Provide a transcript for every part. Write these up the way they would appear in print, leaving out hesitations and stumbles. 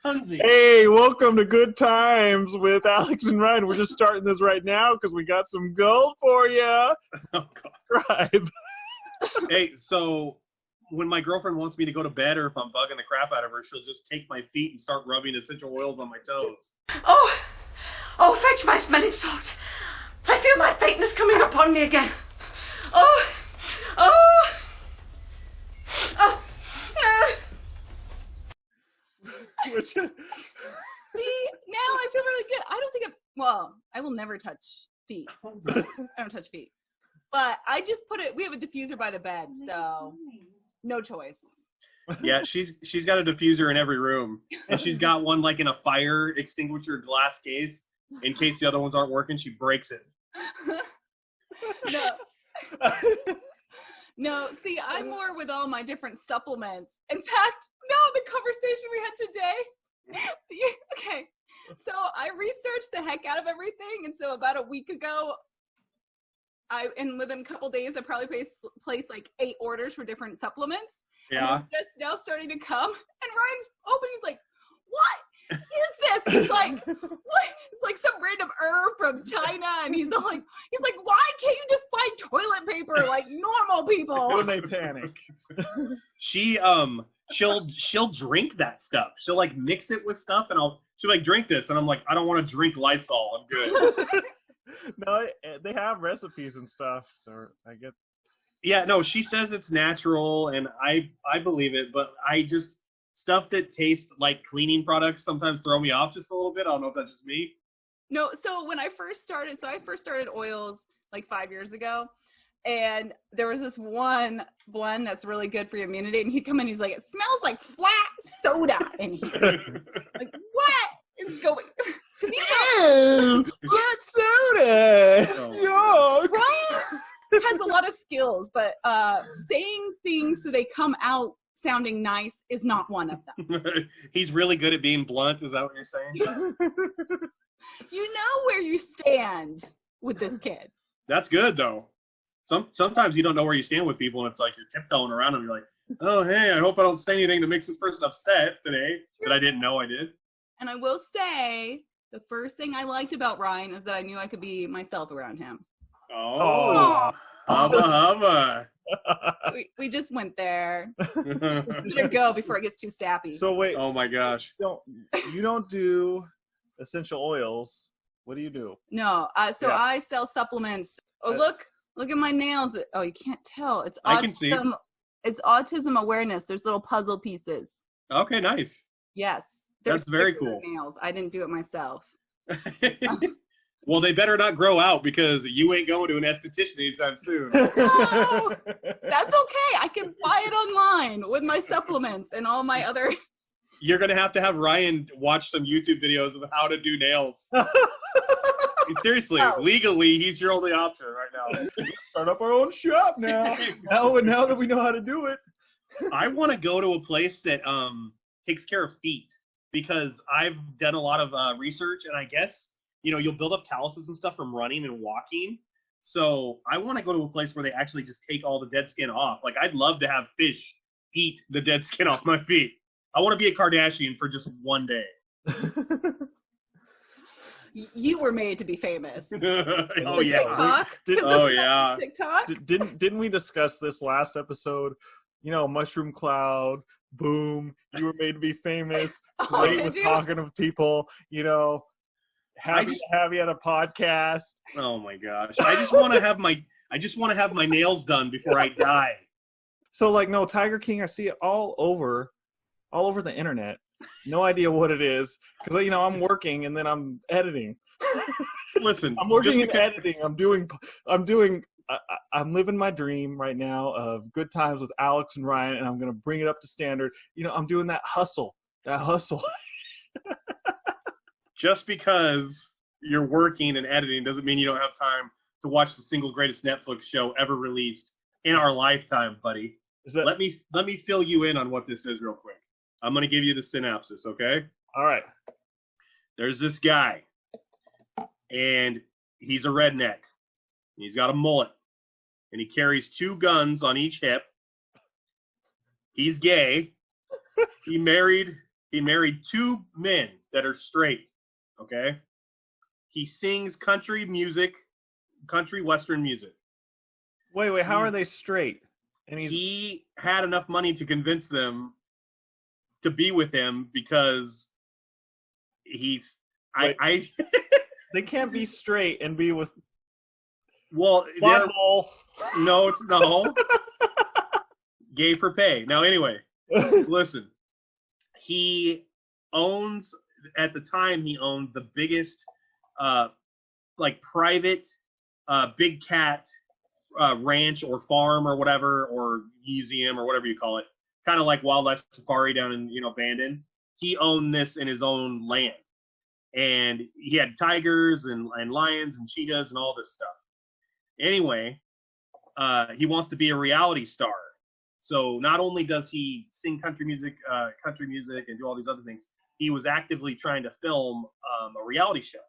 Hunzi. Hey, welcome to Good Times with Alex and Ryan. We're just starting this right now because we got some gold for you. Oh, God. Right. Hey, so when my girlfriend wants me to go to bed or if I'm bugging the crap out of her, she'll just take my feet and start rubbing essential oils on my toes. Oh, fetch my smelling salts. I feel my faintness coming upon me again. Oh. Which, See, now I feel really good. I don't think I will never touch feet. I don't touch feet. But I just we have a diffuser by the bed, so no choice. Yeah, she's got a diffuser in every room. And she's got one like in a fire extinguisher glass case. In case the other ones aren't working, she breaks it. No, see, I'm more with all my different supplements. In fact, no, the conversation we had today. Okay, so I researched the heck out of everything, and so about a week ago, and within a couple days, I probably placed like 8 orders for different supplements. Yeah. And they're just now starting to come, and Ryan's open. He's like, "What is this?" He's like, "What?" It's like some random herb from China, and he's like, "Why can't you just buy toilet paper like normal people?" when they panic. She'll drink that stuff. She'll like mix it with stuff, and she'll like drink this, and I'm like, I don't want to drink Lysol. I'm good. No, they have recipes and stuff, so I get. Yeah, no, she says it's natural, and I believe it, but I just stuff that tastes like cleaning products sometimes throw me off just a little bit. I don't know if that's just me. No, so when I first started oils like 5 years ago, and there was this one blend that's really good for your immunity, and he'd come in, he's like, "It smells like flat soda in here." Like, what is going? Because Ew, flat soda. Oh, Ryan has a lot of skills, but saying things so they come out sounding nice is not one of them. He's really good at being blunt. Is that what you're saying? You know where you stand with this kid. That's good though. Sometimes you don't know where you stand with people, and it's like you're tiptoeing around them. You're like, "Oh, hey, I hope I don't say anything that makes this person upset today that I didn't know I did." And I will say, the first thing I liked about Ryan is that I knew I could be myself around him. Oh, hubba. We just went there. Better go before it gets too sappy. So wait. Oh my gosh. You don't do essential oils. What do you do? No, I sell supplements. Oh, look at my nails. Oh, you can't tell. It's I can see. It's autism awareness. There's little puzzle pieces. Okay, nice. Yes. That's very cool. Nails. I didn't do it myself. Well, they better not grow out because you ain't going to an esthetician anytime soon. No, that's okay. I can buy it online with my supplements and all my other. You're going to have Ryan watch some YouTube videos of how to do nails. Seriously, legally, he's your only option right now. Start up our own shop now. now that we know how to do it. I want to go to a place that takes care of feet because I've done a lot of research, and I guess you'll build up calluses and stuff from running and walking. So I want to go to a place where they actually just take all the dead skin off. Like, I'd love to have fish eat the dead skin off my feet. I want to be a Kardashian for just one day. You were made to be famous. Oh yeah. TikTok? Yeah. TikTok? Didn't we discuss this last episode? Mushroom cloud, boom. You were made to be famous. Great with talking to people. Have you had a podcast? Oh my gosh! I just want to have my nails done before I die. So no, Tiger King. I see it all over the internet. No idea what it is because I'm working and then I'm editing. Listen, I'm working and editing. I'm living my dream right now of Good Times with Alex and Ryan, and I'm gonna bring it up to standard. I'm doing that hustle. Just because you're working and editing doesn't mean you don't have time to watch the single greatest Netflix show ever released in our lifetime, buddy. Let me fill you in on what this is real quick. I'm going to give you the synopsis, okay? All right. There's this guy, and he's a redneck. He's got a mullet, and he carries 2 guns on each hip. He's gay. He married He married 2 men that are straight. Okay. He sings country music, country western music. Wait, how are they straight? And he had enough money to convince them to be with him because he's they can't be straight and be with well butthole. No. Gay for pay. Now anyway, listen. He owns at the time he owned the biggest like private big cat ranch or farm or whatever, or museum or whatever you call it, kind of like wildlife safari down in Bandon. He owned this in his own land, and he had tigers and lions and cheetahs and all this stuff. Anyway, he wants to be a reality star, so not only does he sing country music and do all these other things, he was actively trying to film a reality show.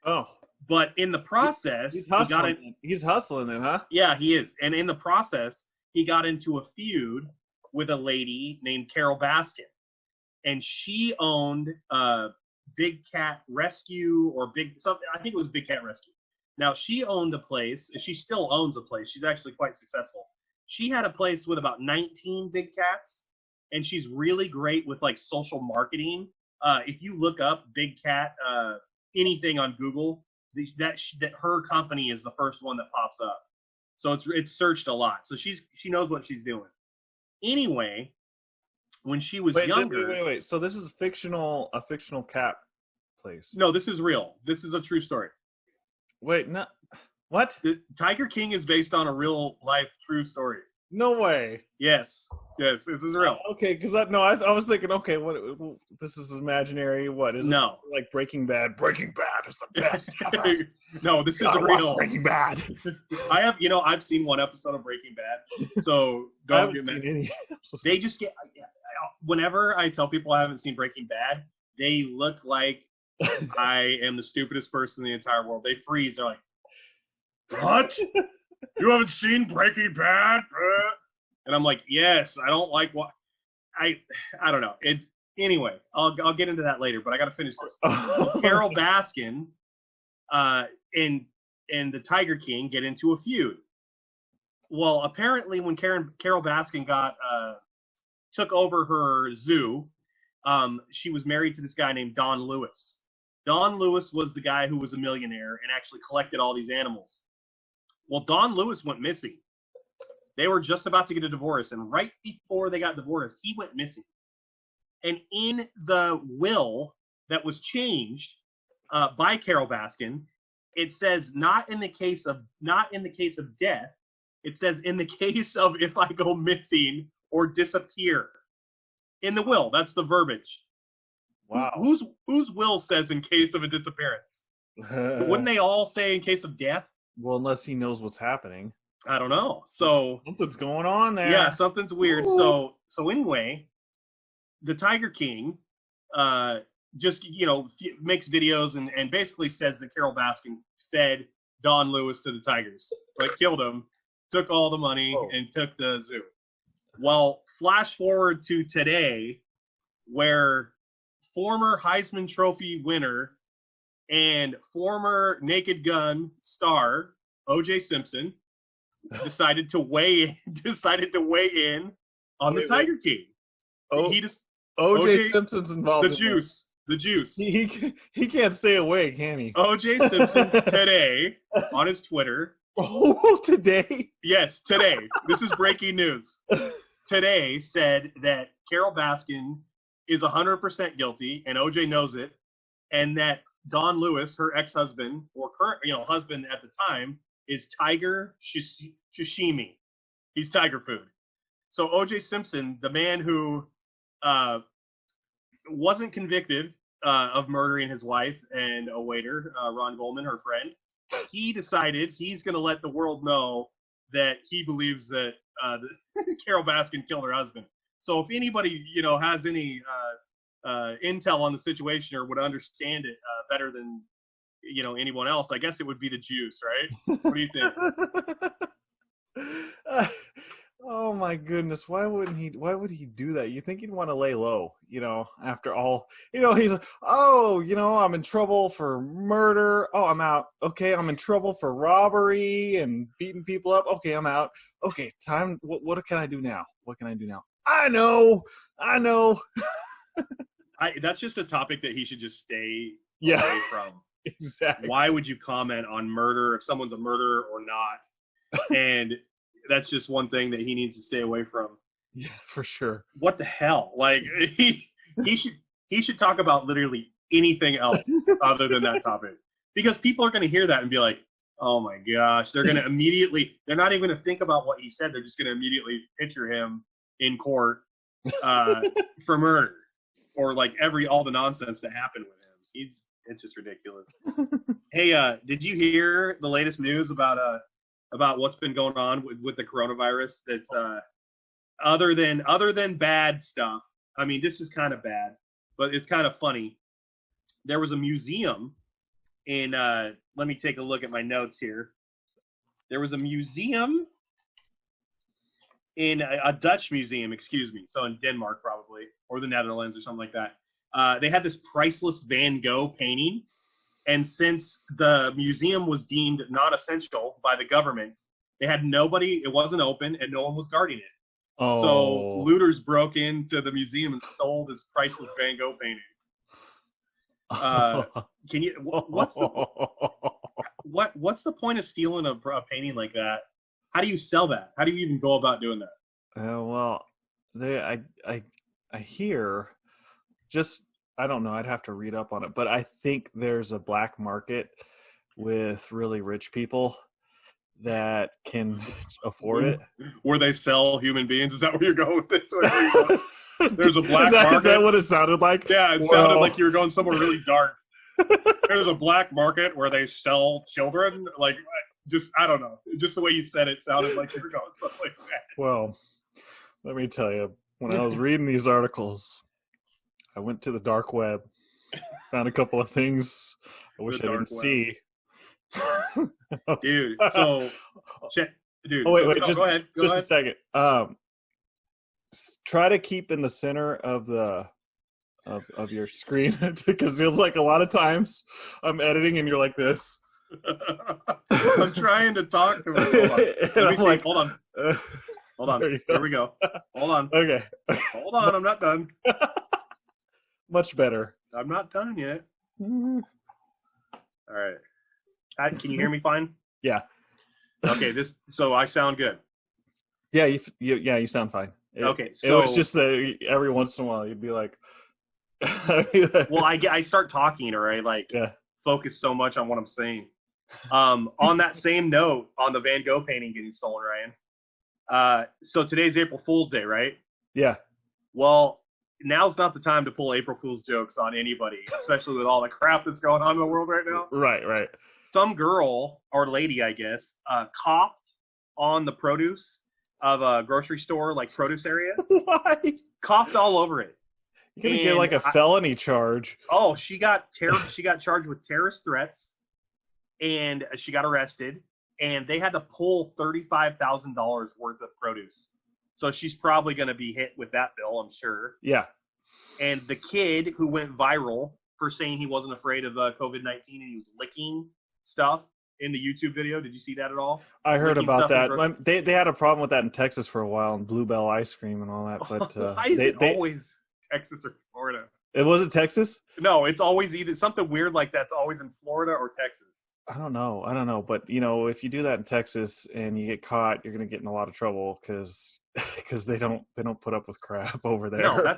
Oh. But in the process, he's hustling. He's hustling then, huh? Yeah, he is. And in the process, he got into a feud with a lady named Carol Baskin. And she owned Big Cat Rescue or I think it was Big Cat Rescue. Now, she owned a place. She still owns a place. She's actually quite successful. She had a place with about 19 big cats. And she's really great with like social marketing. If you look up Big Cat anything on Google, that her company is the first one that pops up, so it's searched a lot. So she knows what she's doing. Anyway, when she was younger, wait. So this is a fictional cat place? No, this is real. This is a true story. Wait, no, what? The Tiger King is based on a real life true story. No way. Yes, this is real. Okay, because I was thinking, okay, what? This is imaginary. What is no this, like Breaking Bad? Breaking Bad is the best. No, this is real. Breaking Bad. I've seen one episode of Breaking Bad, so don't get mad. Any. They just get. Whenever I tell people I haven't seen Breaking Bad, they look like I am the stupidest person in the entire world. They freeze. They're like, "What? You haven't seen Breaking Bad?" And I'm like, yes, I don't like what I don't know. It's anyway, I'll get into that later, but I got to finish this. Carol Baskin and the Tiger King get into a feud. Well, apparently when Carol Baskin took over her zoo, she was married to this guy named Don Lewis. Don Lewis was the guy who was a millionaire and actually collected all these animals. Well, Don Lewis went missing. They were just about to get a divorce, and right before they got divorced, he went missing. And in the will that was changed by Carol Baskin, it says not in the case of death. It says in the case of if I go missing or disappear. In the will, that's the verbiage. Wow. Whose will says in case of a disappearance? Wouldn't they all say in case of death? Well, unless he knows what's happening. I don't know. So something's going on there. Yeah, something's weird. Ooh. So anyway, the Tiger King just makes videos and basically says that Carol Baskin fed Don Lewis to the tigers, like killed him, took all the money, and took the zoo. Well, flash forward to today, where former Heisman Trophy winner and former Naked Gun star O.J. Simpson decided to weigh in on the Tiger King. O.J. Simpson's involved. The juice. He can't stay away, can he? O.J. Simpson today on his Twitter. Oh, today? Yes, today. This is breaking news. Today said that Carol Baskin is 100% guilty, and O.J. knows it, and that Don Lewis, her ex-husband or current, husband at the time, is tiger sashimi. He's tiger food. So O.J. Simpson, the man who wasn't convicted of murdering his wife and a waiter, Ron Goldman, her friend, he decided he's going to let the world know that he believes that Carol Baskin killed her husband. So if anybody, has any intel on the situation or would understand it better than anyone else, I guess it would be the juice, right? What do you think? Oh my goodness! Why would he do that? You think he'd want to lay low, after all, he's like, oh, I'm in trouble for murder. Oh, I'm out. Okay, I'm in trouble for robbery and beating people up. Okay, I'm out. Okay, time. What can I do now? What can I do now? I know. That's just a topic that he should just stay Yeah. away from. Exactly. Why would you comment on murder if someone's a murderer or not? And that's just one thing that he needs to stay away from. Yeah, for sure. What the hell? Like he should talk about literally anything else other than that topic, because people are going to hear that and be like, "Oh my gosh!" They're going to immediately. They're not even going to think about what he said. They're just going to immediately picture him in court for murder, or like all the nonsense that happened with him. It's just ridiculous. Hey, did you hear the latest news about what's been going on with the coronavirus? That's other than bad stuff. I mean, this is kind of bad, but it's kind of funny. There was a museum in let me take a look at my notes here. There was a museum in a Dutch museum, excuse me, so in Denmark probably, or the Netherlands or something like that. They had this priceless Van Gogh painting. And since the museum was deemed non-essential by the government, they had nobody, it wasn't open, and no one was guarding it. Oh. So looters broke into the museum and stole this priceless Van Gogh painting. Can you? What's the point of stealing a painting like that? How do you sell that? How do you even go about doing that? Well, I hear just. I don't know. I'd have to read up on it, but I think there's a black market with really rich people that can afford it. Where they sell human beings? Is that where you're going with this? There's a black market. Is that what it sounded like? Yeah, it sounded like you were going somewhere really dark. There's a black market where they sell children. Like, I don't know. Just the way you said it sounded like you were going someplace bad. Well, let me tell you, when I was reading these articles, I went to the dark web, found a couple of things I wish I didn't see. Dude, so dude. Oh wait, go ahead. Go ahead. A second. Try to keep in the center of your screen, because it feels like a lot of times I'm editing and you're like this. I'm trying to talk to him. Hold on. Let me see. Like, hold on. Here we go. Hold on. Okay. Hold on. I'm not done. Much better. I'm not done yet. All right. Can you hear me fine? Yeah. Okay. So I sound good. Yeah. You sound fine. Okay. So it was just that every once in a while you'd be like. Well, I start talking, or I focus so much on what I'm saying. On that same note, on the Van Gogh painting getting stolen, Ryan. So today's April Fool's Day, right? Yeah. Well, now's not the time to pull April Fool's jokes on anybody, especially with all the crap that's going on in the world right now. Right. Some girl or lady, I guess, coughed on the produce of a grocery store, like produce area. Why? Coughed all over it. You're gonna get like a felony charge. Oh, she got charged with terrorist threats, and she got arrested, and they had to pull $35,000 worth of produce. So she's probably going to be hit with that bill, I'm sure. Yeah. And the kid who went viral for saying he wasn't afraid of COVID-19 and he was licking stuff in the YouTube video. Did you see that at all? I heard about that. They had a problem with that in Texas for a while, and Bluebell ice cream and all that. But why is it always Texas or Florida? It wasn't Texas? No, it's always either something weird like that's always in Florida or Texas. I don't know. But, if you do that in Texas and you get caught, you're going to get in a lot of trouble because they don't put up with crap over there. No,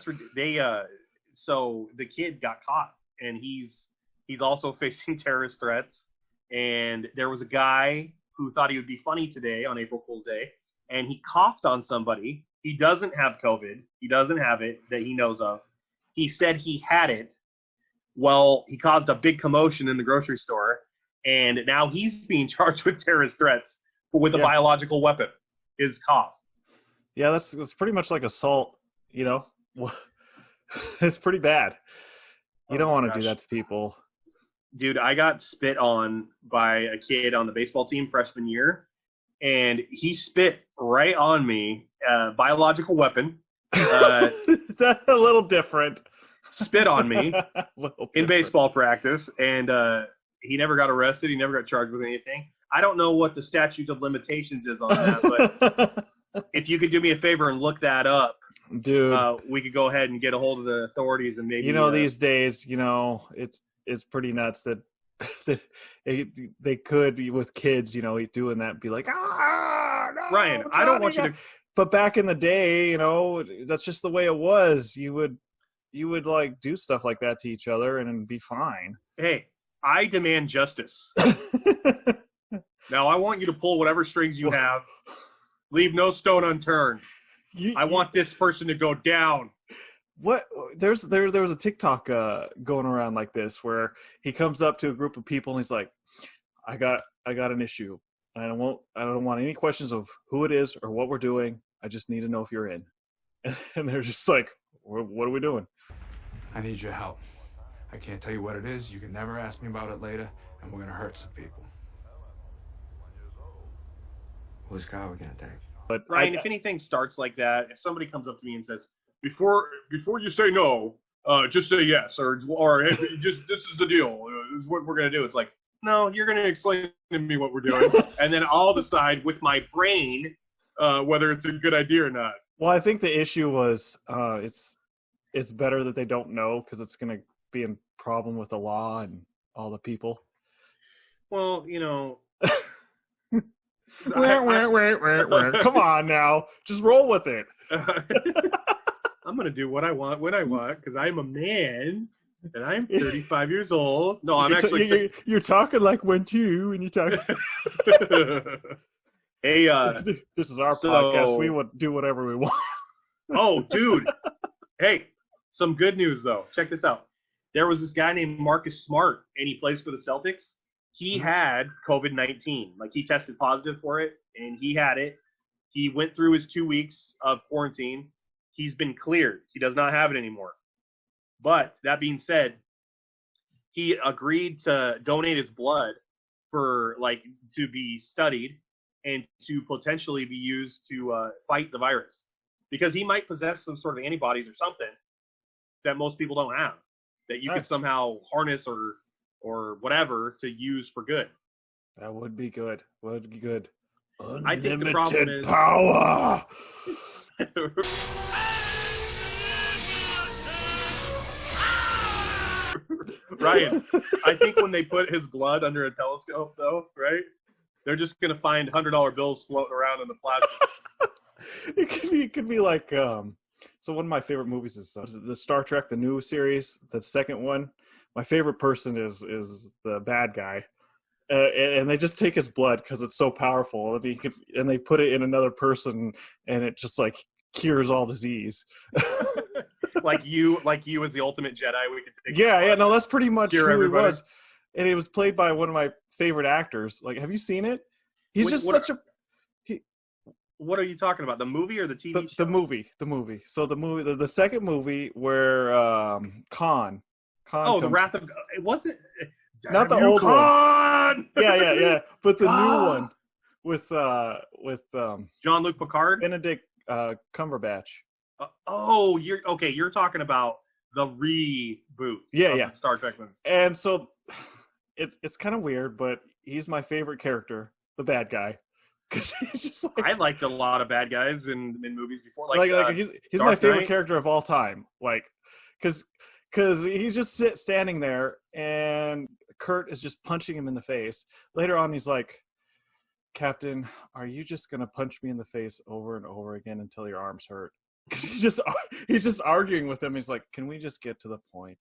so the kid got caught, and he's also facing terrorist threats. And there was a guy who thought he would be funny today on April Fool's Day, and he coughed on somebody. He doesn't have COVID. He doesn't have it that he knows of. He said he had it. Well, he caused a big commotion in the grocery store, and now he's being charged with terrorist threats with a biological weapon, his cough. Yeah, that's pretty much like assault, It's pretty bad. You don't want to do that to people. Dude, I got spit on by a kid on the baseball team freshman year, and he spit right on me, biological weapon. That's a little different. Spit on me in baseball practice, and he never got arrested. He never got charged with anything. I don't know what the statute of limitations is on that, but if you could do me a favor and look that up, dude, we could go ahead and get a hold of the authorities and maybe. These days, it's pretty nuts that they could with kids, doing that and be like, no, Ryan, I don't want you to. But back in the day, that's just the way it was. You would like do stuff like that to each other and it'd be fine. Hey, I demand justice. Now I want you to pull whatever strings you have. Leave no stone unturned. I want this person to go down. What? There was a TikTok going around like this where he comes up to a group of people and he's like, I got an issue. I don't want any questions of who it is or what we're doing. I just need to know if you're in. And they're just like, what are we doing? I need your help. I can't tell you what it is. You can never ask me about it later, and we're gonna hurt some people. Whose car are we gonna take? But Ryan, if anything starts like that, if somebody comes up to me and says, before you say no, just say yes, or hey, just this is the deal. This is what we're gonna do. It's like, no, you're gonna explain to me what we're doing, and then I'll decide with my brain whether it's a good idea or not. Well, I think the issue was it's better that they don't know because it's going to be a problem with the law and all the people. Well, Come on now, just roll with it. I'm going to do what I want when I want because I'm a man and I'm 35 years old. No, I'm actually. You're talking like one too, and you talk. Hey, this is our podcast. We would do whatever we want. Oh, dude. Hey, some good news though. Check this out. There was this guy named Marcus Smart, and he plays for the Celtics. He had COVID-19. Like, he tested positive for it, and he had it. He went through his 2 weeks of quarantine. He's been cleared. He does not have it anymore. But that being said, he agreed to donate his blood to be studied and to potentially be used to fight the virus, because he might possess some sort of antibodies or something that most people don't have, that you could somehow harness or whatever to use for good. That would be good. Would be good. Unlimited I think the problem is power. Ryan, I think when they put his blood under a telescope, though, right? They're just gonna find $100 bills floating around in the plasma. It could be like so one of my favorite movies is the Star Trek, the new series, the second one. My favorite person is the bad guy, and they just take his blood because it's so powerful, and they put it in another person, and it just like cures all disease. like you as the ultimate Jedi, we could take. Yeah, no, that's pretty much who everybody. He was, and it was played by one of my favorite actors. Like, have you seen it? He's What are you talking about? The movie or the TV show? The movie. So the second movie where Khan. Oh, the Wrath of. It wasn't. Not the old Khan! one. Yeah. But the new one with Jean-Luc Picard, Benedict Cumberbatch. You're talking about the reboot. Yeah. Star Trek movies. And so it's kind of weird, but he's my favorite character, the bad guy. Because he's just like, I liked a lot of bad guys in movies before. He's my favorite character of all time. Like, because he's just standing there, and Kurt is just punching him in the face. Later on, he's like, Captain, are you just gonna punch me in the face over and over again until your arms hurt? Because he's just arguing with him. He's like, can we just get to the point?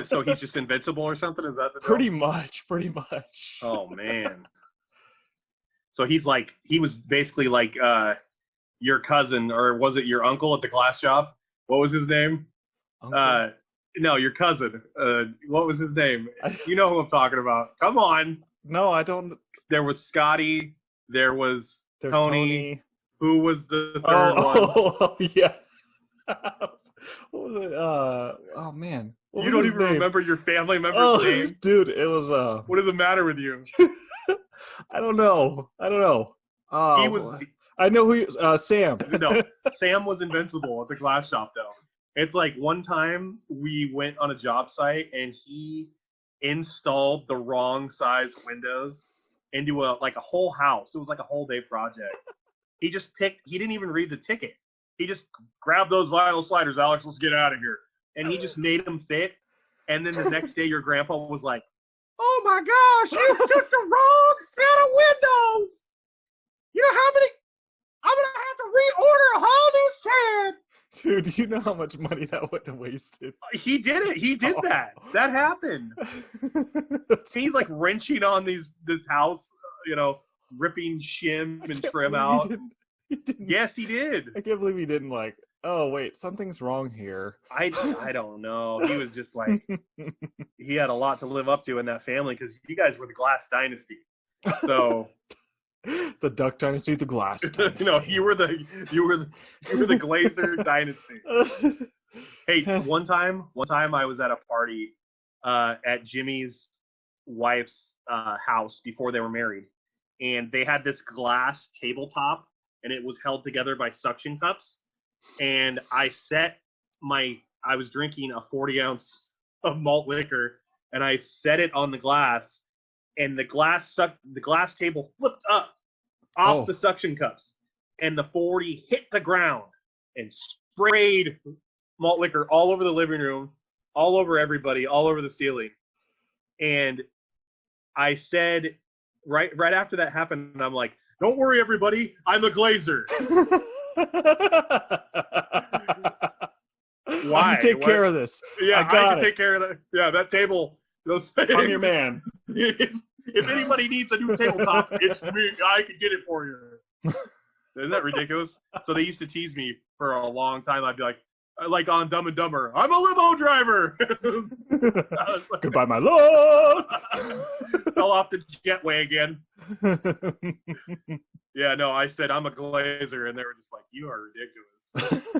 So he's just invincible or something? Is that the deal? Pretty much. Oh man. So he was basically like your cousin, or was it your uncle at the glass shop? What was his name? Uncle? No, your cousin. What was his name? You know who I'm talking about. Come on. No, I don't. There was Scotty. There's Tony. Who was the third one? Oh, yeah. What was it? Oh, man. You don't even remember your family member's name? Dude, it was... What does it matter with you? I don't know. Oh, He was I know who. Sam. no. Sam was invincible at the glass shop though. It's like one time we went on a job site and he installed the wrong size windows into a whole house. It was like a whole day project. He didn't even read the ticket. He just grabbed those vinyl sliders, Alex, let's get out of here. And he just made them fit. And then the next day your grandpa was like, oh my gosh, you took the wrong set of windows. You know how many? I'm going to have to reorder a whole new set. Dude, do you know how much money that would have wasted? He did it. He did that. That happened. He's like wrenching on this house, ripping shim and trim out. He didn't. Yes, he did. I can't believe he didn't oh, wait, something's wrong here. I don't know. He was just like, he had a lot to live up to in that family because you guys were the Glass Dynasty. So the Duck Dynasty, the Glass Dynasty. you were the Glazer Dynasty. Hey, one time I was at a party at Jimmy's wife's house before they were married, and they had this glass tabletop, and it was held together by suction cups. And I was drinking a 40-ounce of malt liquor, and I set it on the glass, and the glass table flipped up off the suction cups, and the 40 hit the ground and sprayed malt liquor all over the living room, all over everybody, all over the ceiling. And I said, right after that happened, I'm like, don't worry, everybody, I'm a glazer. Why? I can take care of this. Yeah, I can take care of that. Yeah, that table. I'm your man. If anybody needs a new tabletop, it's me. I can get it for you. Isn't that ridiculous? So they used to tease me for a long time. I'd be like on Dumb and Dumber, I'm a limo driver. Goodbye, my love. Fell off the jetway again. Yeah, no, I said I'm a glazer, and they were just like, you are ridiculous.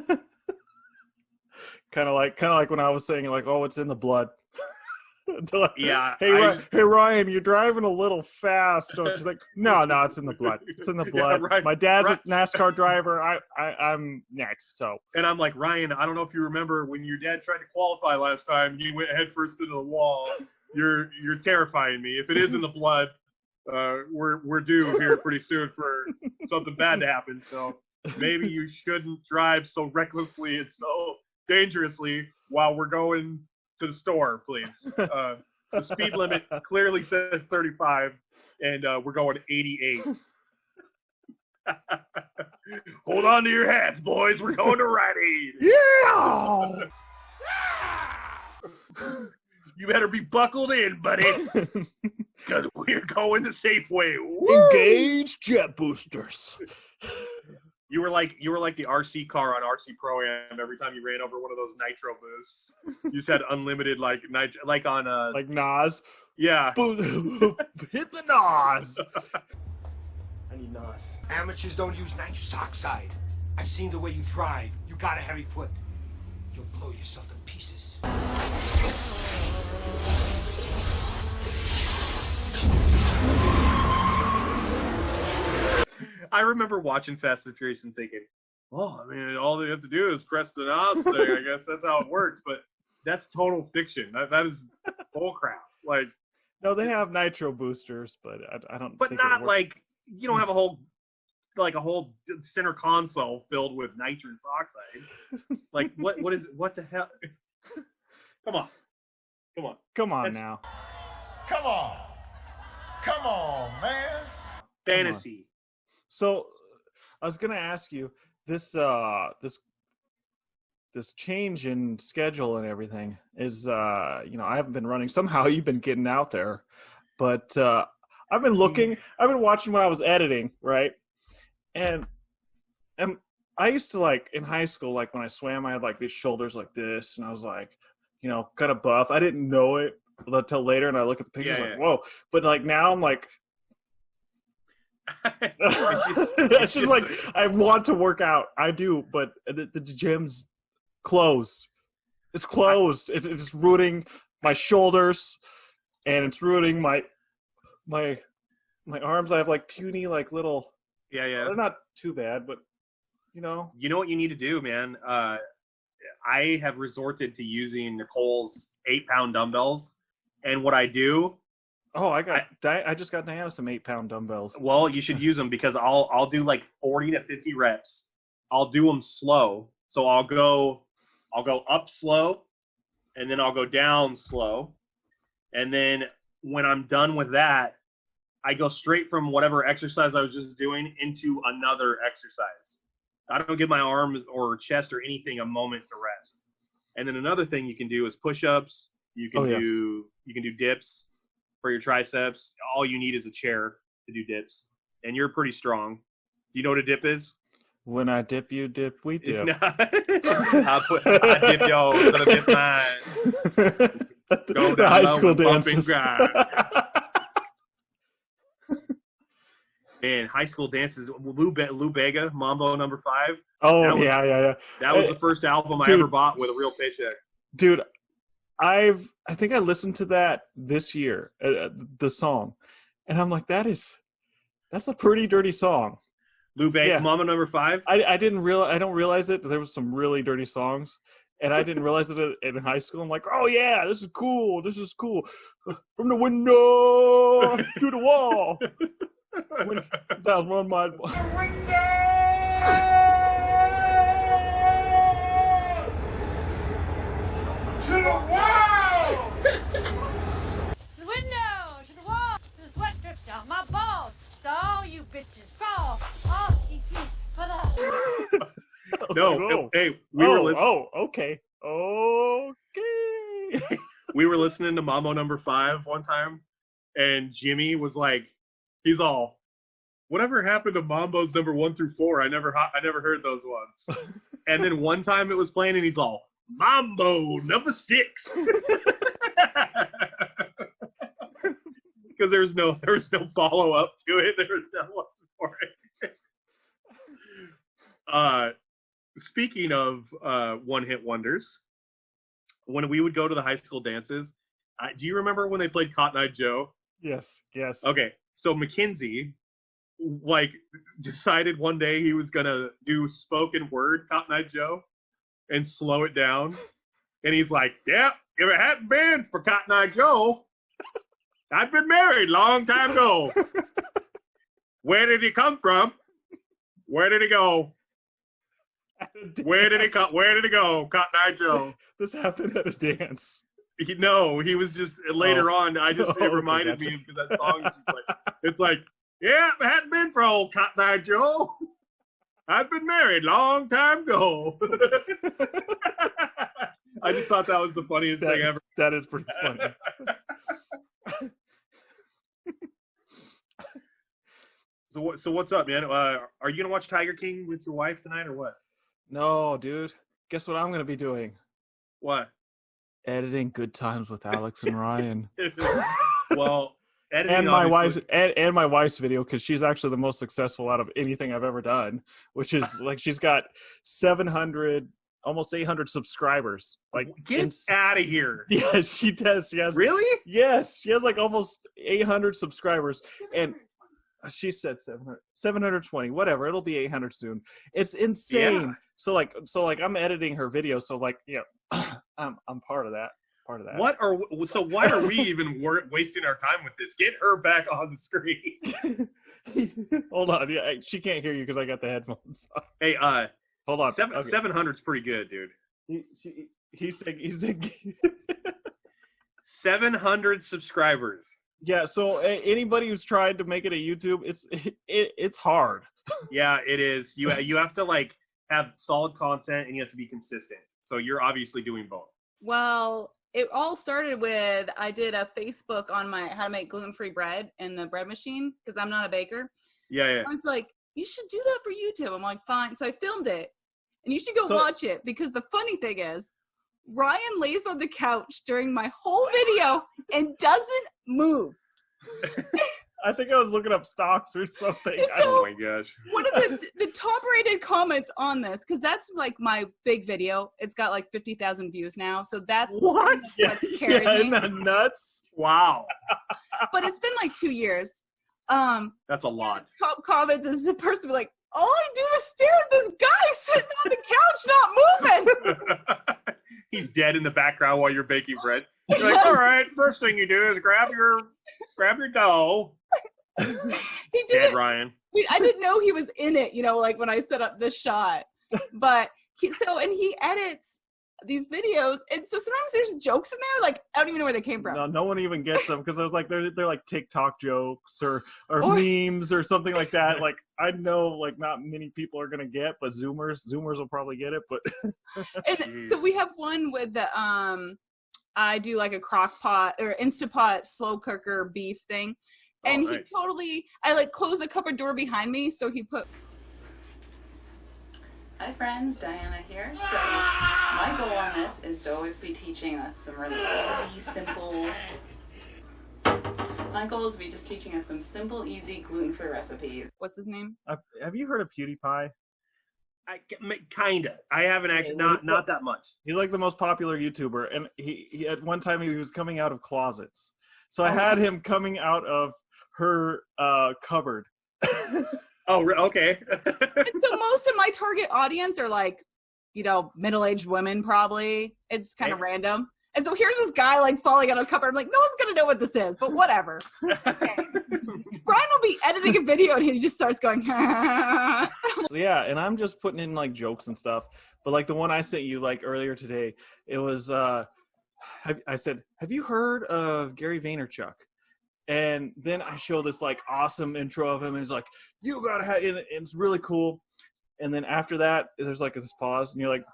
kind of like when I was saying oh, it's in the blood. Like, yeah. Hey, Ryan, you're driving a little fast. So she's like, no, it's in the blood. It's in the blood. Yeah, right, my dad's a NASCAR driver. I'm next. So. And I'm like, Ryan, I don't know if you remember when your dad tried to qualify last time. You went headfirst into the wall. You're terrifying me. If it is in the blood, we're due here pretty soon for something bad to happen. So maybe you shouldn't drive so recklessly and so dangerously while we're going to the store, please. The speed limit clearly says 35, and we're going 88. Hold on to your hats, boys. We're going to Rite Aid. Yeah! You better be buckled in, buddy, because we're going to Safeway. Woo! Engage jet boosters. You were like the RC car on RC Pro-Am every time you ran over one of those nitro boosts. You just had unlimited like on like Nas. Yeah. Hit the Nas. I need Nas. Amateurs don't use nitrous oxide. I've seen the way you drive. You got a heavy foot. You'll blow yourself to pieces. I remember watching Fast and Furious and thinking, oh, I mean, all they have to do is press the NOS thing. I guess that's how it works. But that's total fiction. That is bullcrap. Like, no, they have nitro boosters, but I don't. But think not like you don't have a whole center console filled with nitrous oxide. Like what is what the hell? Come on. Come on, man. Fantasy. So, I was gonna ask you this change in schedule and everything is I haven't been running. Somehow you've been getting out there, but I've been watching when I was editing, right? And I used to in high school, when I swam, I had these shoulders like this, and I was kind of buff. I didn't know it until later, and I look at the pictures whoa. But now I'm it's just I want to work out. I do, but the gym's closed. It's closed. It's rooting my shoulders, and it's rooting my arms. I have puny little Yeah, yeah. They're not too bad, but you know. You know what you need to do, man? I have resorted to using Nicole's 8-pound dumbbells, and what I do. Oh, I just got Diana some 8-pound dumbbells. Well, you should use them because I'll do like 40 to 50 reps. I'll do them slow, so I'll go up slow, and then I'll go down slow, and then when I'm done with that, I go straight from whatever exercise I was just doing into another exercise. I don't give my arms or chest or anything a moment to rest. And then another thing you can do is push-ups. You can do dips for your triceps. All you need is a chair to do dips, and you're pretty strong. Do you know what a dip is? When I dip, you dip, we dip. I dip y'all, gonna dip mine. Go The down high low school and bump and dances. grind. And high school dances, Lou Bega, Mambo No. 5. Oh, yeah. That was the first album I Dude. ever bought with a real paycheck. Dude, I think I listened to that this year, the song, and I'm like, that's a pretty dirty song. Lou Bega, Mama No. 5. I don't realize it. There was some really dirty songs, and I didn't realize it in high school. I'm like, oh yeah, this is cool. From the window to the wall. That was one of To the wall! The window, to the wall, the sweat drips down my balls. So all you bitches fall. All easy for the... No, hey, we were listening. Oh, okay. We were listening to Mambo No. 5 one time, and Jimmy was like, he's all, whatever happened to Mambo's number 1 through 4? I never heard those ones. And then one time it was playing, and he's all, Mambo No. 6. Because there was no follow up to it. There was no one for it. Speaking of one-hit wonders, when we would go to the high school dances, do you remember when they played Cotton Eye Joe? Yes. Okay, so Mackenzie, decided one day he was gonna do spoken word Cotton Eye Joe and slow it down, and he's like, "Yeah, if it hadn't been for Cotton Eye Joe, I'd been married long time ago. Where did he come from? Where did he go? Where did he go? Cotton Eye Joe." This happened at a dance. He was just later on. It reminded me because that song. It's like, yeah, if it hadn't been for old Cotton Eye Joe, I'd been married long time ago. I just thought that was the funniest thing ever. That is pretty funny. So what's up, man? Are you gonna watch Tiger King with your wife tonight or what? No, dude. Guess what I'm gonna be doing? What? Editing Good Times with Alex and Ryan. Well, editing and my wife's video, because she's actually the most successful out of anything I've ever done, which is like she's got 700, almost 800 subscribers. Like, get out of here. Yeah, she does. She has really? Yes, she has like almost 800 subscribers, and she said 720, whatever. It'll be 800 soon. It's insane. Yeah. So like I'm editing her video. So like, yeah, I'm part of that. Why are we even wasting our time with this? Get her back on the screen. Hold on. Yeah, she can't hear you because I got the headphones. Hey, hold on. 700's pretty good, dude. He's saying 700 subscribers. Yeah, so anybody who's tried to make it a YouTube, it's hard. Yeah, it is. You have to like have solid content and you have to be consistent. So you're obviously doing both. Well, it all started with I did a Facebook on my how to make gluten-free bread in the bread machine because I'm not a baker. Yeah. I was like, you should do that for YouTube. I'm like, fine. So I filmed it, and you should go watch it because the funny thing is, Ryan lays on the couch during my whole video and doesn't move. I think I was looking up stocks or something. So, oh my gosh. One of the top rated comments on this, because that's like my big video. It's got like 50,000 views now. So that's what's carried me. Isn't that nuts? Wow. But it's been like 2 years. That's a lot. Top comments is the person be like, all I do is stare at this guy sitting on the couch, not moving. He's dead in the background while you're baking bread. You're like, all right, first thing you do is grab your dough. He did Dead it. Ryan. I didn't know he was in it, like when I set up this shot. But he edits these videos, and so sometimes there's jokes in there, like I don't even know where they came from. No one even gets them because I was like, they're like TikTok jokes or memes or something like that. Like I know, like not many people are gonna get, but Zoomers will probably get it. But and so we have one with the I do like a crock pot or Instapot slow cooker beef thing, and nice. I like closed the cupboard door behind me, so he put. Hi friends, Diana here. So my goal on this is to always be teaching us some really easy, simple... My goal is to be just teaching us some simple, easy, gluten-free recipes. What's his name? have you heard of PewDiePie? Kinda. I haven't actually, not that much. He's like the most popular YouTuber, and he at one time he was coming out of closets. So I had him coming out of her cupboard. Oh, okay. So most of my target audience are like, middle-aged women probably. It's kind of random. And so here's this guy like falling out of a cupboard. I'm like, no one's going to know what this is, but whatever. Okay. Brian will be editing a video and he just starts going, So yeah, and I'm just putting in like jokes and stuff. But like the one I sent you like earlier today, it was, I said, have you heard of Gary Vaynerchuk? And then I show this like awesome intro of him, and he's like, "You gotta have it." It's really cool. And then after that, there's like this pause, and you're like,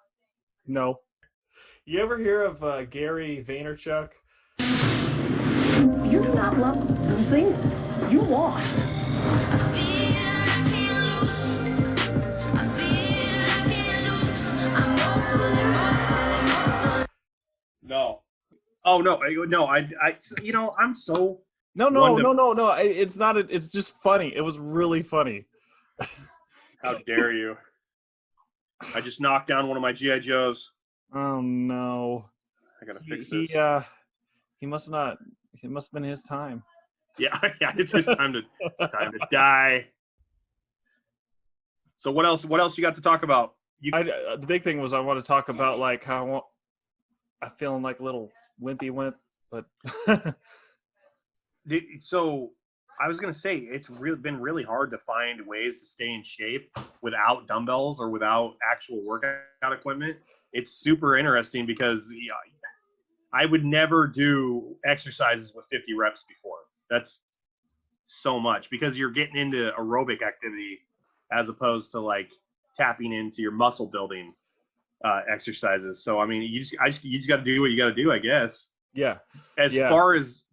"No." You ever hear of Gary Vaynerchuk? You do not love losing. You lost. No. Oh no. I'm so. No. It's not. It's just funny. It was really funny. How dare you? I just knocked down one of my GI Joes. Oh no! I gotta fix this. He must not. It must have been his time. Yeah. It's his time to die. So what else? What else you got to talk about? The big thing was I want to talk about like how I'm feeling like a little wimpy wimp, but. So I was gonna say it's been really hard to find ways to stay in shape without dumbbells or without actual workout equipment. It's super interesting because I would never do exercises with 50 reps before. That's so much because you're getting into aerobic activity as opposed to like tapping into your muscle building exercises. So I mean, you just got to do what you got to do, I guess. Yeah. As far as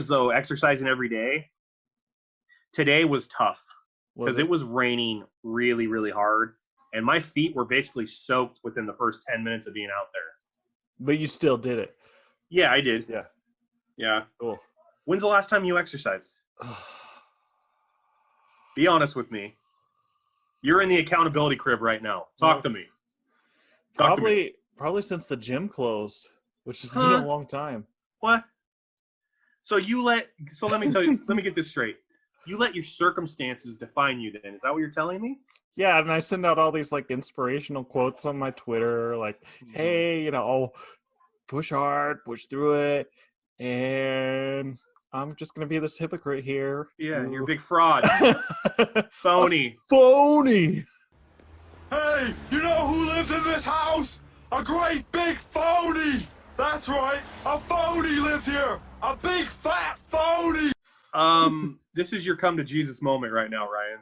though exercising every day, today was tough because it was raining really, really hard. And my feet were basically soaked within the first 10 minutes of being out there. But you still did it. Yeah, I did. Yeah. Yeah. Cool. When's the last time you exercised? Be honest with me. You're in the accountability crib right now. Talk to me. Probably since the gym closed. Which has been a long time. What? So let me tell you, let me get this straight. You let your circumstances define you then. Is that what you're telling me? Yeah, and I send out all these like inspirational quotes on my Twitter, like, hey, push hard, push through it, and I'm just gonna be this hypocrite here. Yeah, you're a big fraud. Phony. Phony. Hey, you know who lives in this house? A great big phony! That's right, a phony lives here! A big fat phony! This is your come to Jesus moment right now, Ryan.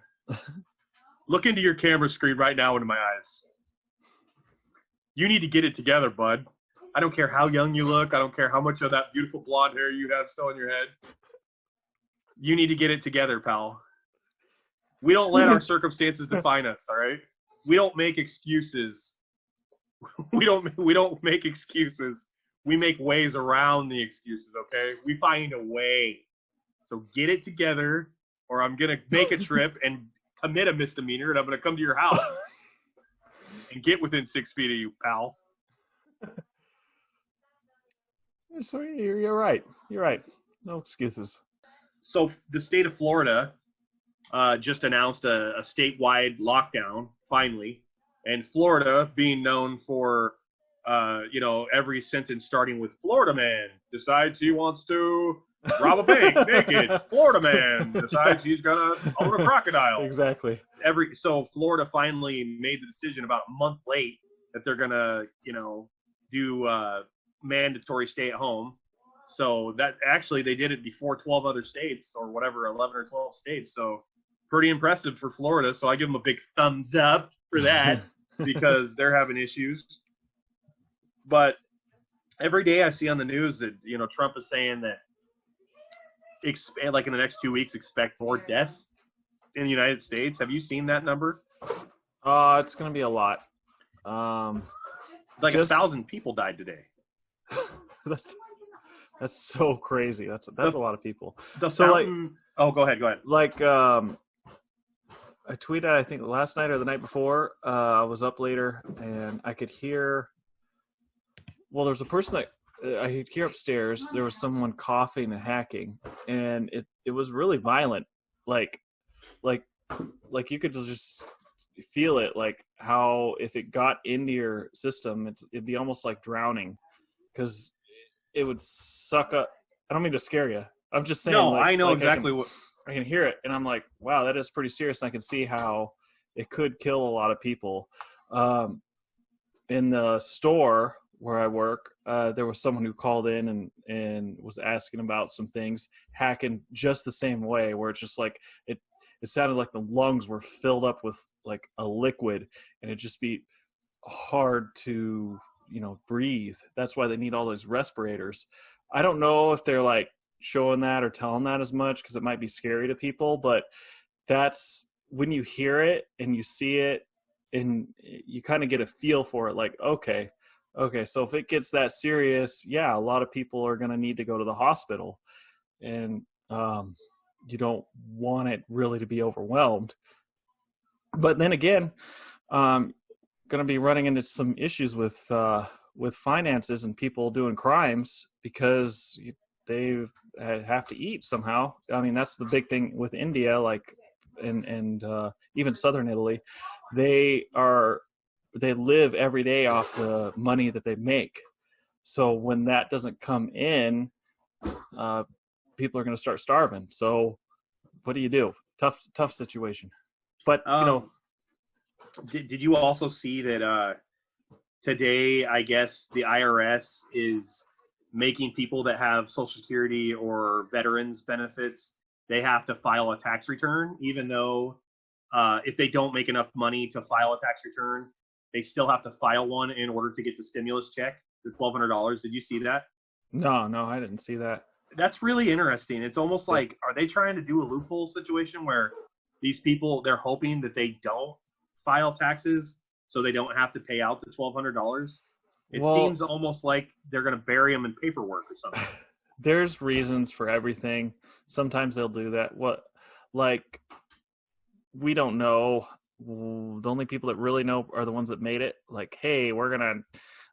Look into your camera screen right now into my eyes. You need to get it together, bud. I don't care how young you look. I don't care how much of that beautiful blonde hair you have still in your head. You need to get it together, pal. We don't let our circumstances define us, all right? We don't make excuses. We don't make excuses. We make ways around the excuses, okay? We find a way. So get it together, or I'm going to make a trip and commit a misdemeanor, and I'm going to come to your house and get within 6 feet of you, pal. So you're right. You're right. No excuses. So the state of Florida just announced a statewide lockdown finally, and Florida, being known for every sentence starting with "Florida man decides he wants to rob a bank naked," "Florida man decides he's gonna own a crocodile." Exactly. So Florida finally made the decision about a month late that they're gonna do mandatory stay at home. So that actually they did it before 12 other states or whatever, 11 or 12 states. So pretty impressive for Florida. So I give them a big thumbs up for that because they're having issues. But every day I see on the news that Trump is saying that like in the next 2 weeks expect more deaths in the United States. Have you seen that number? It's going to be a lot. Like 1,000 people died today. That's so crazy. That's a lot of people. The fountain. Go ahead. Like I tweeted, I think last night or the night before. I was up later and I could hear. Well, there's a person that I could hear upstairs. There was someone coughing and hacking, and it was really violent. Like you could just feel it. Like how if it got into your system, it'd be almost like drowning, because it would suck up. I don't mean to scare you. I'm just saying. No, I know exactly what. I can hear it, and I'm like, wow, that is pretty serious. And I can see how it could kill a lot of people. In the store where I work, there was someone who called in and was asking about some things, hacking just the same way, where it's just like it sounded like the lungs were filled up with like a liquid, and it'd just be hard to breathe. That's why they need all those respirators. I don't know if they're like showing that or telling that as much, because it might be scary to people, but that's when you hear it and you see it and you kind of get a feel for it, like okay, so if it gets that serious, yeah, a lot of people are going to need to go to the hospital, and you don't want it really to be overwhelmed. But then again, going to be running into some issues with finances and people doing crimes because they have to eat somehow. I mean, that's the big thing with India, like, and even Southern Italy. They live every day off the money that they make. So when that doesn't come in, people are going to start starving. So what do you do? Tough situation. But, Did you also see that today, I guess, the IRS is making people that have Social Security or veterans benefits, they have to file a tax return, even though if they don't make enough money to file a tax return, they still have to file one in order to get the stimulus check, the $1,200. Did you see that? No, I didn't see that. That's really interesting. It's almost like, are they trying to do a loophole situation where these people, they're hoping that they don't file taxes so they don't have to pay out the $1,200? It seems almost like they're going to bury them in paperwork or something. There's reasons for everything. Sometimes they'll do that. We don't know. The only people that really know are the ones that made it. Like, hey, we're going to,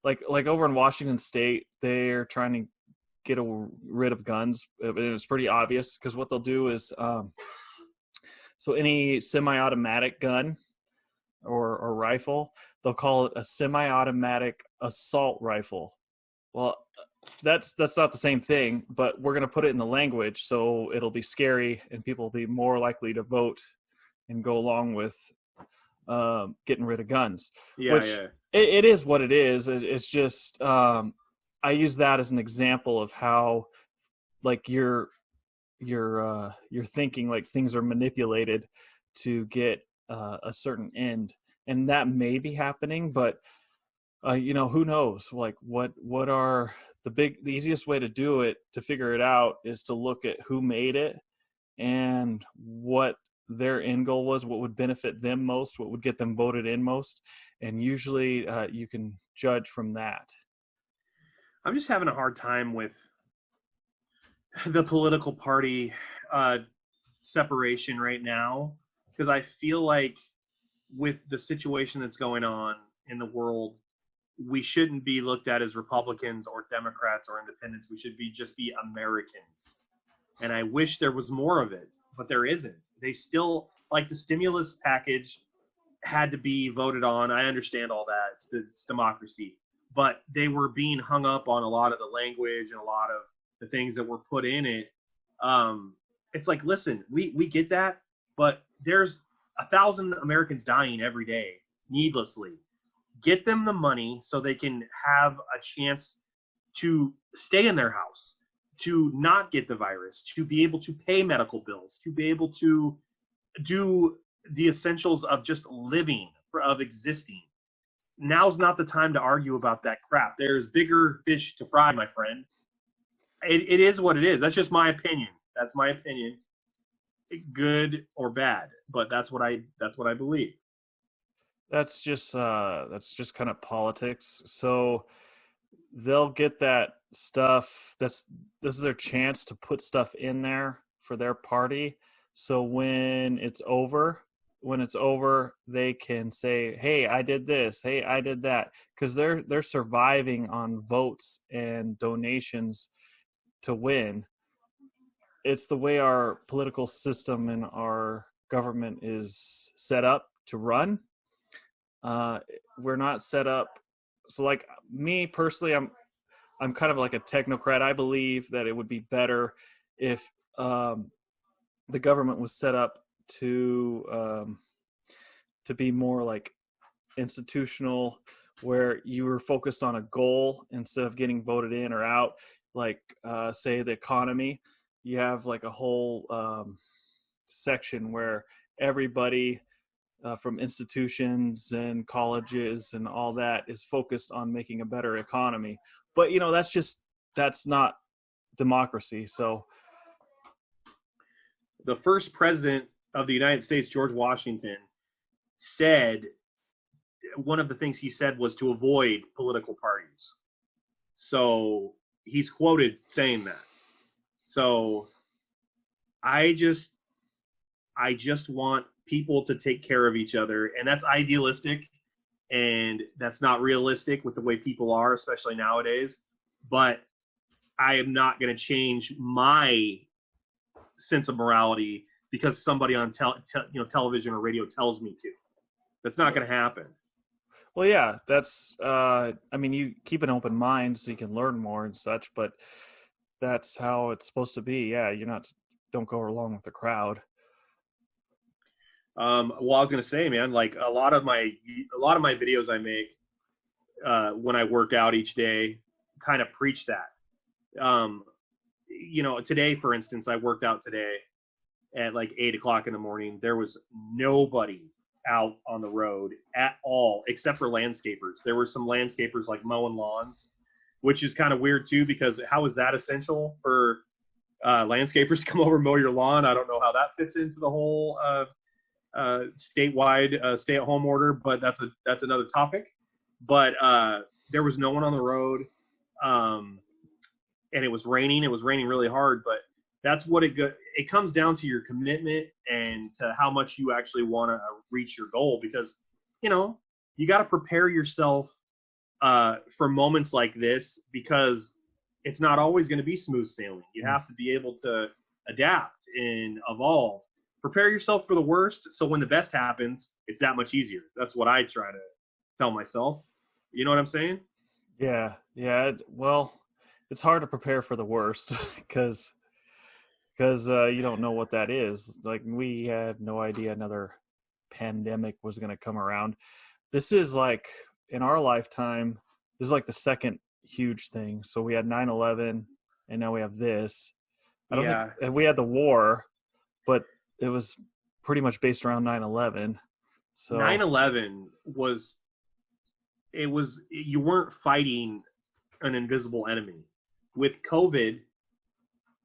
like over in Washington State, they're trying to get rid of guns. It's pretty obvious because what they'll do is, so any semi-automatic gun or rifle, they'll call it a semi-automatic assault rifle. Well, that's not the same thing, but we're going to put it in the language so it'll be scary and people will be more likely to vote and go along with getting rid of guns. It is what it is. It's just I use that as an example of how like you're thinking like things are manipulated to get a certain end, and that may be happening, but who knows? Like what are the easiest way to do it, to figure it out, is to look at who made it and what their end goal was, what would benefit them most, what would get them voted in most, and usually you can judge from that. I'm just having a hard time with the political party separation right now, because I feel like with the situation that's going on in the world, we shouldn't be looked at as Republicans or Democrats or independents. We should just be Americans. and I wish there was more of it, but there isn't. They still, like, the stimulus package had to be voted on. I understand all that. It's democracy. But they were being hung up on a lot of the language and a lot of the things that were put in it. It's like, listen, we get that, but there's 1,000 Americans dying every day needlessly. Get them the money so they can have a chance to stay in their house, to not get the virus, to be able to pay medical bills, to be able to do the essentials of just living, of existing. Now's not the time to argue about that crap. There's bigger fish to fry, my friend. It is what it is. That's just my opinion. That's my opinion. Good or bad, but that's what I believe. That's just kind of politics. So they'll get that stuff. This is their chance to put stuff in there for their party. So when it's over, they can say, "Hey, I did this. Hey, I did that," because they're surviving on votes and donations to win. It's the way our political system and our government is set up to run. We're not set up. So, like me personally, I'm kind of like a technocrat. I believe that it would be better if the government was set up to be more like institutional, where you were focused on a goal instead of getting voted in or out. Like say the economy, you have like a whole section where everybody from institutions and colleges and all that is focused on making a better economy. But that's not democracy. So the first president of the United States, George Washington, said, one of the things he said was to avoid political parties. So he's quoted saying that. So I just want people to take care of each other, and that's idealistic, and that's not realistic with the way people are, especially nowadays. But I am not going to change my sense of morality because somebody on television or radio tells me to. That's not going to happen. Well, yeah, that's you keep an open mind so you can learn more and such, but that's how it's supposed to be. Yeah, don't go along with the crowd. Well, I was going to say, man, like a lot of my videos I make when I work out each day kind of preach that. Today, for instance, I worked out today at like 8 o'clock in the morning. There was nobody out on the road at all, except for landscapers. There were some landscapers like mowing lawns, which is kind of weird too, because how is that essential for landscapers to come over and mow your lawn? I don't know how that fits into the whole statewide stay-at-home order, but that's another topic. But there was no one on the road, and it was raining. It was raining really hard, but that's what it comes down to, your commitment and to how much you actually want to reach your goal, because you got to prepare yourself for moments like this, because it's not always going to be smooth sailing. You have to be able to adapt and evolve. Prepare yourself for the worst, so when the best happens, it's that much easier. That's what I try to tell myself. You know what I'm saying? Yeah. Well, it's hard to prepare for the worst because you don't know what that is. Like, we had no idea another pandemic was going to come around. This is like, in our lifetime, this is like the second huge thing. So we had 9/11, and now we have this. I don't think we had the war, but it was pretty much based around 9/11. So 9/11 was you weren't fighting an invisible enemy. With COVID,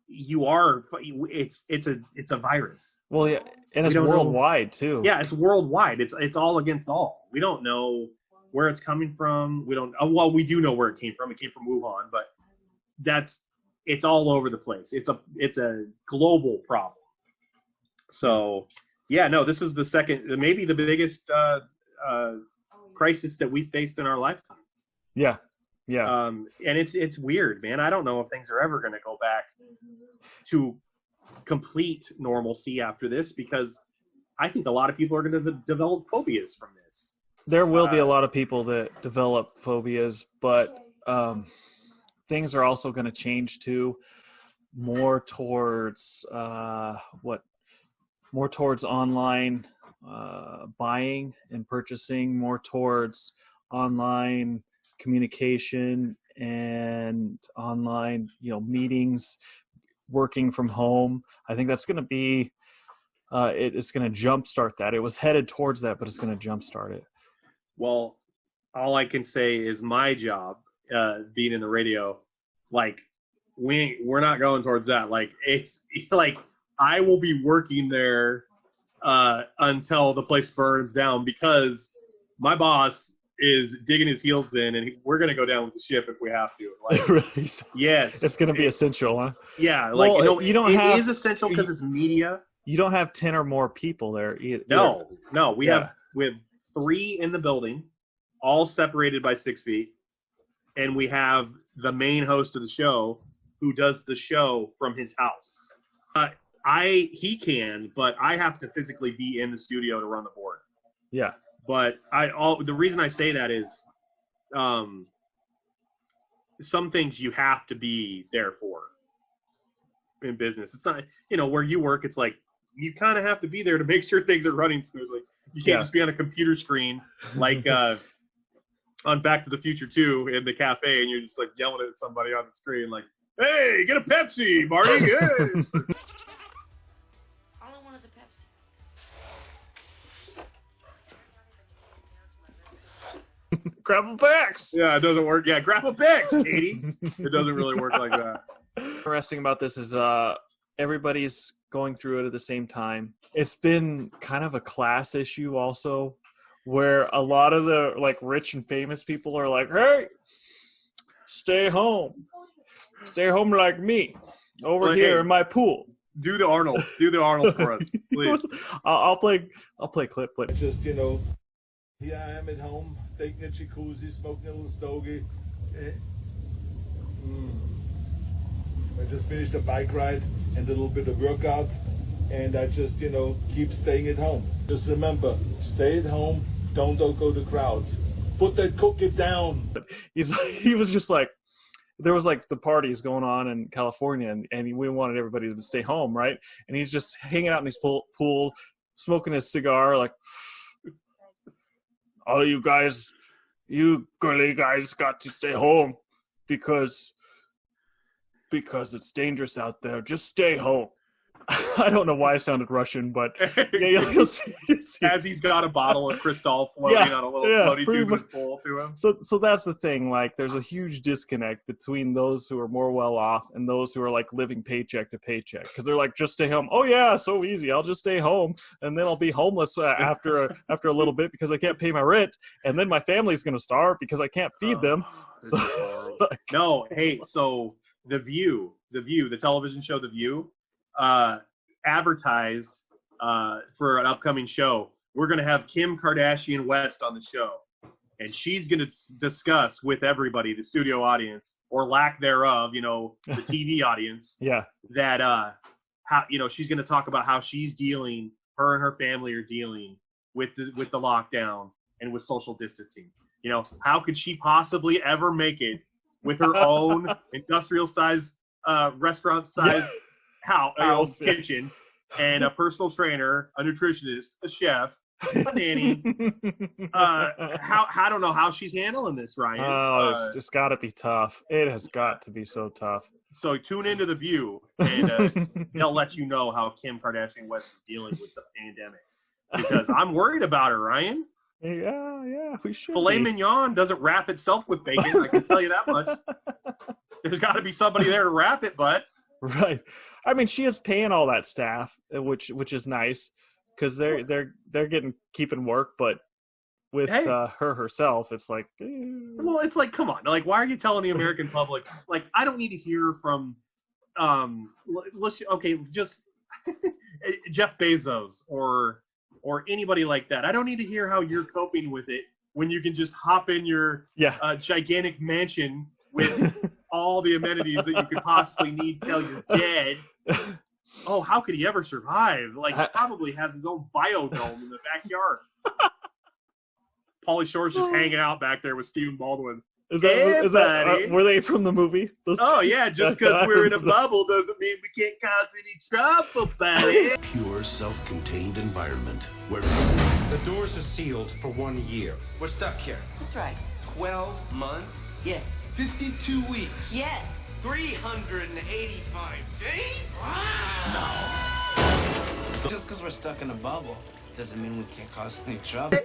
it's a virus. Well, yeah, and it's worldwide too. Yeah, it's worldwide. It's all against all. We don't know where it's coming from. We don't. Well, we do know where it came from. It came from Wuhan, but it's all over the place. It's a global problem. So, yeah, no, this is the second, maybe the biggest crisis that we faced in our lifetime. Yeah. And it's weird, man. I don't know if things are ever going to go back to complete normalcy after this, because I think a lot of people are going to develop phobias from this. There will be a lot of people that develop phobias, but things are also going to change too, more towards more towards online buying and purchasing, more towards online communication and online, meetings, working from home. I think that's going to be it's going to jumpstart that. It was headed towards that, but it's going to jumpstart it. Well, all I can say is my job, being in the radio, like we're not going towards that. Like it's like I will be working there until the place burns down, because my boss is digging his heels in, and we're going to go down with the ship if we have to. Like, Really? yes, It's going to be essential, huh? Yeah, like Well, it is essential because it's media. You don't have 10 or more people there. No, we have 3 in the building, all separated by 6 feet, and we have the main host of the show who does the show from his house. He can, but I have to physically be in the studio to run the board. Yeah. But the reason I say that is, some things you have to be there for in business. It's not, where you work, it's like you kind of have to be there to make sure things are running smoothly. You can't just be on a computer screen like on Back to the Future 2 in the cafe, and you're just like yelling at somebody on the screen like, "Hey, get a Pepsi, Marty!" Hey. All I want is a Pepsi. Grab a Bex! Yeah, it doesn't work. Yeah, grab a Bex, Katie. It doesn't really work like that. Interesting about this is everybody's going through it at the same time. It's been kind of a class issue also, where a lot of the rich and famous people are like, "Hey, stay home like me over here in my pool. Do the Arnold for us, please." I'll play clip. Just, here I am at home, taking a jacuzzi, smoking a little stogie. I just finished a bike ride and a little bit of workout, and I just, keep staying at home. Just remember, stay at home, don't go to crowds. Put that cookie down. He was just like, there was the parties going on in California, and we wanted everybody to stay home, right? And he's just hanging out in his pool, smoking his cigar, like, "All you guys, you girly guys got to stay home because it's dangerous out there. Just stay home." I don't know why I sounded Russian, but you'll see. As he's got a bottle of Cristal floating on a little floaty tube in his bowl to him. So that's the thing. There's a huge disconnect between those who are more well off and those who are living paycheck to paycheck, because they're like, "Just stay home." Oh yeah, so easy. I'll just stay home, and then I'll be homeless after a little bit because I can't pay my rent, and then my family's gonna starve because I can't feed them. No, hey, so The View, the television show The View, advertised for an upcoming show. We're going to have Kim Kardashian West on the show, and she's going to discuss with everybody, the studio audience, or lack thereof, the TV audience, that how she's going to talk about how her and her family are dealing with the lockdown and with social distancing. How could she possibly ever make it with her own industrial size, restaurant size house kitchen, and a personal trainer, a nutritionist, a chef, a nanny? I don't know how she's handling this, Ryan. Oh, it's got to be tough. It has got to be so tough. So tune into The View, and they'll let you know how Kim Kardashian West is dealing with the pandemic. Because I'm worried about her, Ryan. Yeah, we should. Filet mignon doesn't wrap itself with bacon. I can tell you that much. There's got to be somebody there to wrap it, bud. Right. I mean, she is paying all that staff, which is nice, because they're keeping work. But with her herself, it's like, well, it's like, come on, why are you telling the American public? I don't need to hear from, just Jeff Bezos or anybody like that. I don't need to hear how you're coping with it when you can just hop in your gigantic mansion with all the amenities that you could possibly need till you're dead Oh, how could he ever survive? Like, he probably has his own biodome in the backyard. Pauly Shore's just hanging out back there with Stephen Baldwin. Is that were they from the movie? Oh, yeah, just because we're in a bubble doesn't mean we can't cause any trouble, buddy. Pure, self-contained environment where The doors are sealed for 1 year. We're stuck here. That's right. 12 months? Yes. 52 weeks. Yes. 385 days? No. Just because we're stuck in a bubble doesn't mean we can't cause any trouble.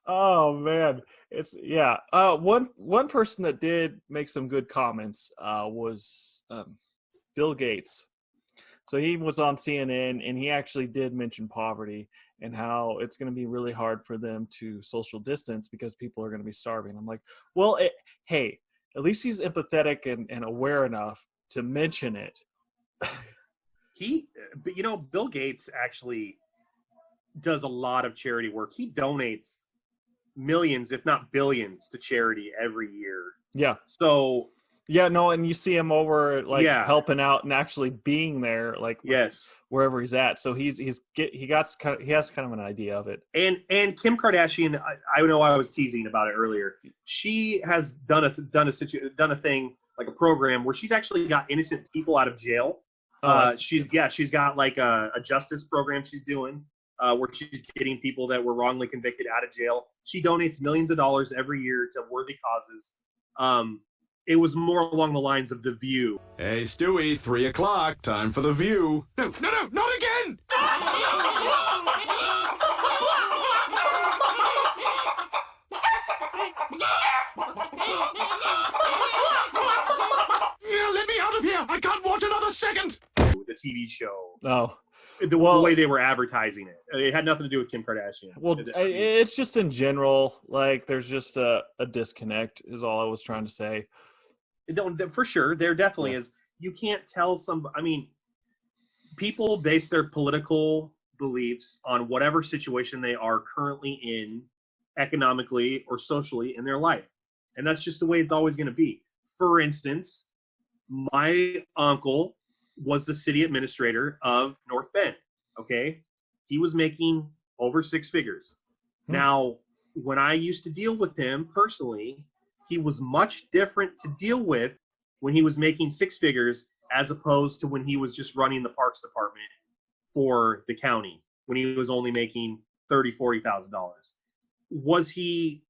Oh man, it's one person that did make some good comments was Bill Gates. So he was on CNN and he actually did mention poverty and how it's going to be really hard for them to social distance because people are going to be starving. I'm like, well, hey, at least he's empathetic and aware enough to mention it. But Bill Gates actually does a lot of charity work. He donates millions, if not billions, to charity every year. Yeah. So yeah, no, and you see him over helping out and actually being there, wherever he's at. So he has kind of an idea of it. And Kim Kardashian, I know I was teasing about it earlier. She has done a thing like a program where she's actually got innocent people out of jail. She's got like a justice program she's doing. Where she's getting people that were wrongly convicted out of jail. She donates millions of dollars every year to worthy causes. It was more along the lines of The View. Hey, Stewie, 3 o'clock. Time for The View. No, not again! Let me out of here! I can't watch another second! The TV show. Oh. The way they were advertising it. It had nothing to do with Kim Kardashian. Well, it's just in general, like, there's just a disconnect is all I was trying to say. For sure, there definitely is. You can't tell people base their political beliefs on whatever situation they are currently in, economically or socially in their life. And that's just the way it's always going to be. For instance, my uncle was the city administrator of North Bend, okay? He was making over 6 figures. Now, when I used to deal with him personally, he was much different to deal with when he was making 6 figures as opposed to when he was just running the parks department for the county, when he was only making $30,000, $40,000. Was he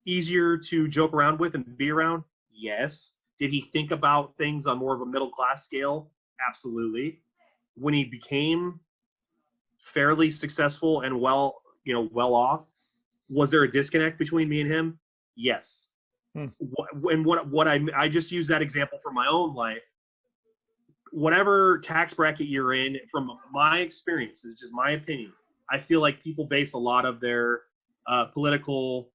easier to joke around with and be around? Yes. Did he think about things on more of a middle class scale? Absolutely. When he became fairly successful and well off, was there a disconnect between me and him? Yes. I just use that example from my own life. Whatever tax bracket you're in, from my experience, is just my opinion. I feel like people base a lot of their political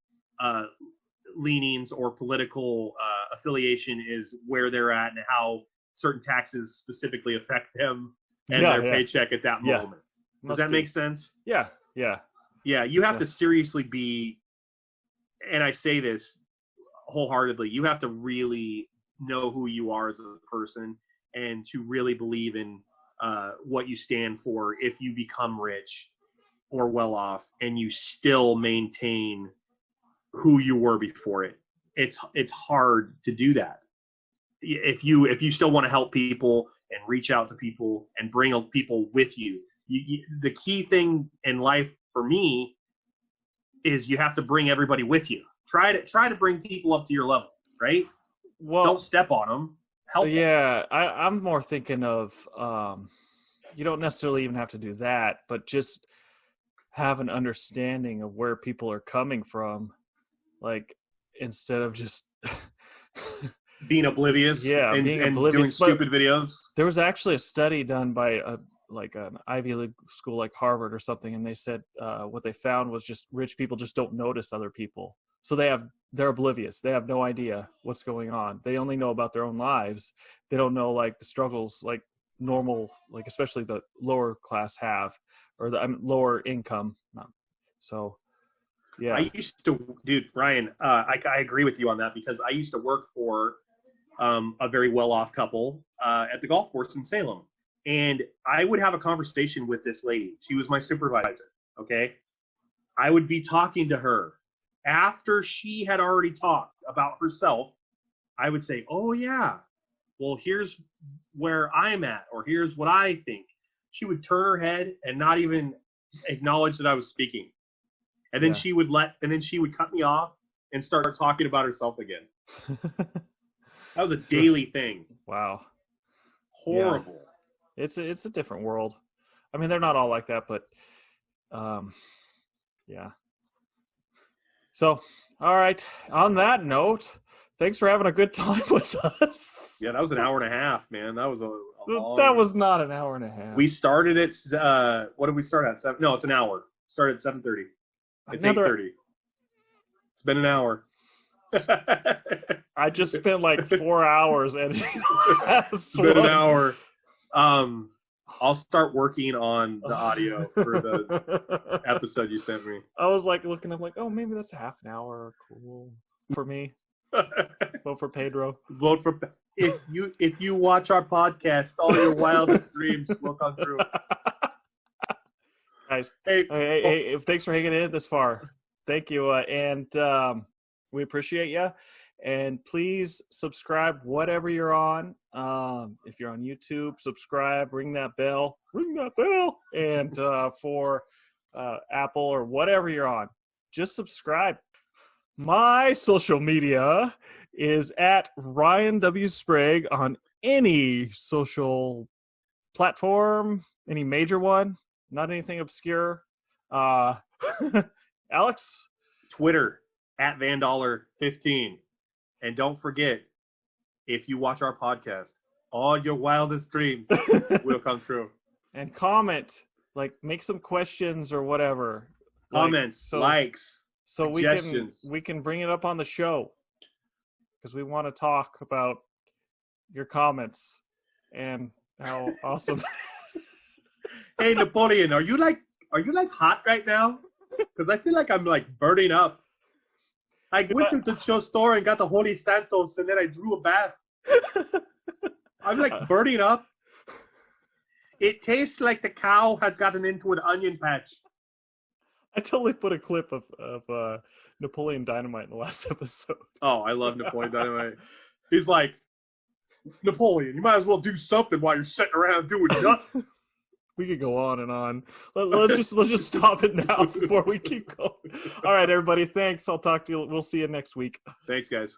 leanings or political affiliation is where they're at and how certain taxes specifically affect them and their paycheck at that moment. Does that make sense? Yeah. You have to seriously be, and I say this wholeheartedly, you have to really know who you are as a person and to really believe in what you stand for if you become rich or well off and you still maintain who you were before it. It's hard to do that. If you still want to help people and reach out to people and bring people with you, the key thing in life for me is you have to bring everybody with you. Try to bring people up to your level, right? Well, don't step on them. Help them. Yeah, I'm more thinking of you don't necessarily even have to do that, but just have an understanding of where people are coming from, like instead of just being oblivious. Yeah, and oblivious, doing stupid videos. There was actually a study done by an Ivy League school like Harvard or something, and they said what they found was just rich people just don't notice other people. So they're oblivious. They have no idea what's going on. They only know about their own lives. They don't know like the struggles like normal, like especially the lower class have, or the lower income. So, yeah. I used to, dude, Ryan, I agree with you on that because I used to work for a very well-off couple at the golf course in Salem. And I would have a conversation with this lady. She was my supervisor, okay? I would be talking to her. After she had already talked about herself, I would say, oh, yeah, well, here's where I'm at, or here's what I think. She would turn her head and not even acknowledge that I was speaking. And then she would cut me off and start talking about herself again. That was a daily thing. Wow. Horrible. Yeah. It's a different world. I mean, they're not all like that, but yeah. So, all right. On that note, thanks for having a good time with us. Yeah, that was an hour and a half, man. That was a long... That was not an hour and a half. We started at what did we start at? 7? No, it's an hour. Started at 7:30. It's 8:30. It's been an hour. I just spent like 4 hours editing. It's been an hour. I'll start working on the audio for the episode you sent me. I was like looking, I'm like, oh, maybe that's a half an hour. Cool for me. Vote for Pedro. Vote for if you watch our podcast, all your wildest dreams will come true. Nice. Hey, thanks for hanging in this far. Thank you, and we appreciate you. And please subscribe, whatever you're on. If you're on YouTube, subscribe, ring that bell. And for Apple or whatever you're on, just subscribe. My social media is at Ryan W. Sprague on any social platform, any major one, not anything obscure. Alex? Twitter, at VanDollar15. And don't forget, if you watch our podcast, all your wildest dreams will come true. And comment, like make some questions or whatever. Comments, likes, so suggestions. we can bring it up on the show because we want to talk about your comments and how awesome. Hey Napoleon, are you like hot right now? Because I feel like I'm like burning up. I went to the show store and got the Holy Santos, and then I drew a bath. I'm like burning up. It tastes like the cow had gotten into an onion patch. I totally put a clip of Napoleon Dynamite in the last episode. Oh, I love Napoleon Dynamite. He's like, Napoleon, you might as well do something while you're sitting around doing nothing. We could go on and on. Let's just stop it now before we keep going. All right, everybody. Thanks. I'll talk to you. We'll see you next week. Thanks, guys.